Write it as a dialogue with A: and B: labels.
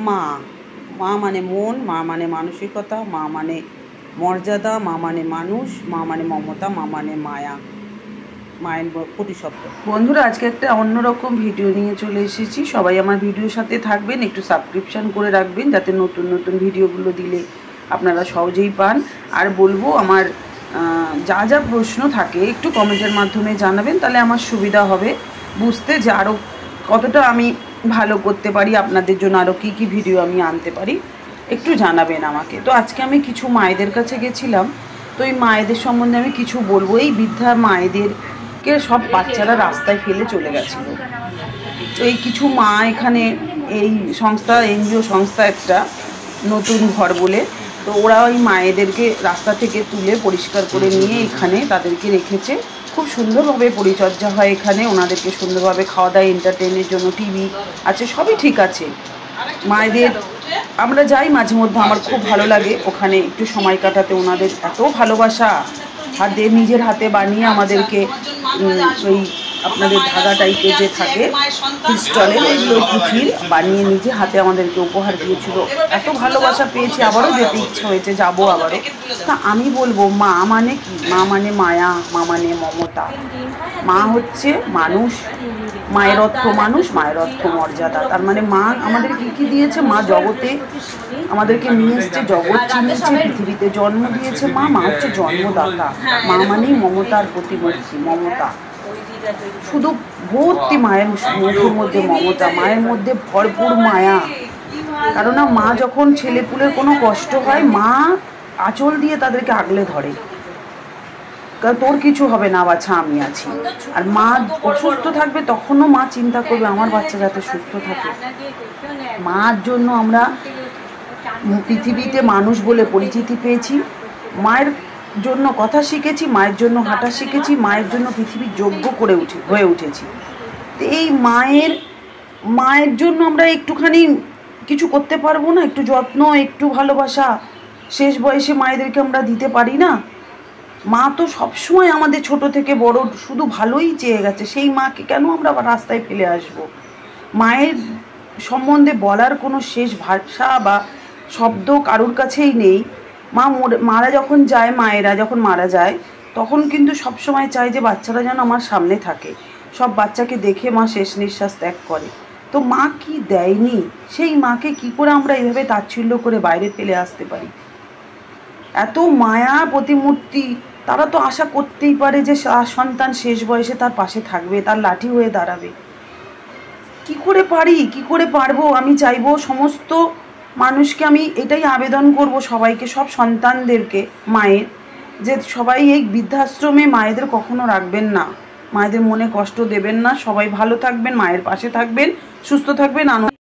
A: মা। মা মানে মন, মা মানে মানসিকতা, মা মানে মর্যাদা, মা মানে মানুষ, মা মানে মমতা, মা মানে মায়া, মায়ের প্রতিশব্দ। বন্ধুরা, আজকে একটা অন্যরকম ভিডিও নিয়ে চলে এসেছি। সবাই আমার ভিডিওর সাথে থাকবেন, একটু সাবস্ক্রিপশান করে রাখবেন যাতে নতুন নতুন ভিডিওগুলো দিলে আপনারা সহজেই পান। আর বলবো, আমার যা যা প্রশ্ন থাকে একটু কমেন্টের মাধ্যমে জানাবেন, তাহলে আমার সুবিধা হবে বুঝতে যে আরও কতটা আমি ভালো করতে পারি, আপনাদের জন্য আরও কী কী ভিডিও আমি আনতে পারি একটু জানাবেন আমাকে। তো আজকে আমি কিছু মায়েদের কাছে গেছিলাম, তো এই মায়েদের সম্বন্ধে আমি কিছু বলবো। এই বৃদ্ধা মায়েদেরকে সব বাচ্চারা রাস্তায় ফেলে চলে গেছিলো। তো এই কিছু মা এখানে এই সংস্থা, এনজিও সংস্থা একটা নতুন ঘর বলে, তো ওরা ওই মায়েদেরকে রাস্তা থেকে তুলে পরিষ্কার করে নিয়ে এখানে তাদেরকে রেখেছে। খুব সুন্দরভাবে পরিচর্যা হয় এখানে, ওনাদেরকে সুন্দরভাবে খাওয়া দাওয়া, এন্টারটেনের জন্য টিভি আছে, সবই ঠিক আছে। মায়েদের আমরা যাই মাঝে মধ্যে, আমার খুব ভালো লাগে ওখানে একটু সময় কাটাতে। ওনাদের এত ভালোবাসা, হাতে নিজের হাতে বানিয়ে আমাদেরকে ওই আপনাদের ধাগা টাইপের যে থাকে ক্রিস্টালের, ওইগুলো পুঁথির বানিয়ে নিজে হাতে আমাদেরকে উপহার দিয়েছিল। এত ভালোবাসা পেয়েছি, আবারও যেতে ইচ্ছে হয়েছে, যাবো আবারও। তা আমি বলবো, মা মানে কি? মা মানে মায়া, মা মানে মমতা। মা হচ্ছে মানুষ, মায়ের অর্থ মানুষ, মায়ের অর্থ মর্যাদা। তার মানে মা আমাদের কী কী দিয়েছে? মা জগতে আমাদেরকে নিয়ে এসছে, জগৎ চিনিয়েছে, পৃথিবীতে জন্ম দিয়েছে। মা মা হচ্ছে জন্মদাতা। মা মানেই মমতার প্রতিমূর্তি, মমতা। শুধু ভর্তি মায়ের মুখের মধ্যে মমতা, মায়ের মধ্যে ভরপুর মায়া। কারণ মা যখন ছেলেপুলের কোনো কষ্ট হয়, মা আঁচল দিয়ে তাদেরকে আগলে ধরে, কারণ তোর কিছু হবে না বাছা, আমি আছি। আর মা অসুস্থ থাকবে, তখনও মা চিন্তা করবে আমার বাচ্চা যাতে সুস্থ থাকে। মার জন্য আমরা পৃথিবীতে মানুষ বলে পরিচিতি পেয়েছি, মায়ের জন্য কথা শিখেছি, মায়ের জন্য হাঁটা শিখেছি, মায়ের জন্য পৃথিবীর যোগ্য হয়ে উঠেছি। তো এই মায়ের জন্য আমরা একটুখানি কিছু করতে পারবো না? একটু যত্ন, একটু ভালোবাসা শেষ বয়সে মায়েদেরকে আমরা দিতে পারি না? মা তো সবসময় আমাদের ছোট থেকে বড় শুধু ভালোই চেয়ে গেছে, সেই মাকে কেন আমরা রাস্তায় ফেলে আসবো? মায়ের সম্বন্ধে বলার কোনো শেষ ভাষা বা শব্দ কারোর কাছেই নেই। মারা যখন যায়, মায়েরা যখন মারা যায়, তখন কিন্তু সবসময় চায় যে বাচ্চারা যেন আমার সামনে থাকে। সব বাচ্চাকে দেখে মা শেষ নিঃশ্বাস ত্যাগ করে। তো মা কি দেয়নি? সেই মাকে কি করে আমরা এইভাবে তাচ্ছিল্য করে বাইরে ফেলে আসতে পারি? এত মায়া প্রতিমূর্তি, তারা তো আশা করতেই পারে যে সন্তান শেষ বয়সে তার পাশে থাকবে, তার লাঠি হয়ে দাঁড়াবে। কি করে পারি, কি করে পারবো? আমি চাইবো সমস্ত মানুষকে, আমি এটাই আবেদন করব সবাইকে, সব সন্তানদেরকে, মায়ের, যে সবাই এই বৃদ্ধাশ্রমে মায়েদের কখনো রাখবেন না, মায়েদের মনে কষ্ট দেবেন না। সবাই ভালো থাকবেন, মায়ের পাশে থাকবেন, সুস্থ থাকবেন,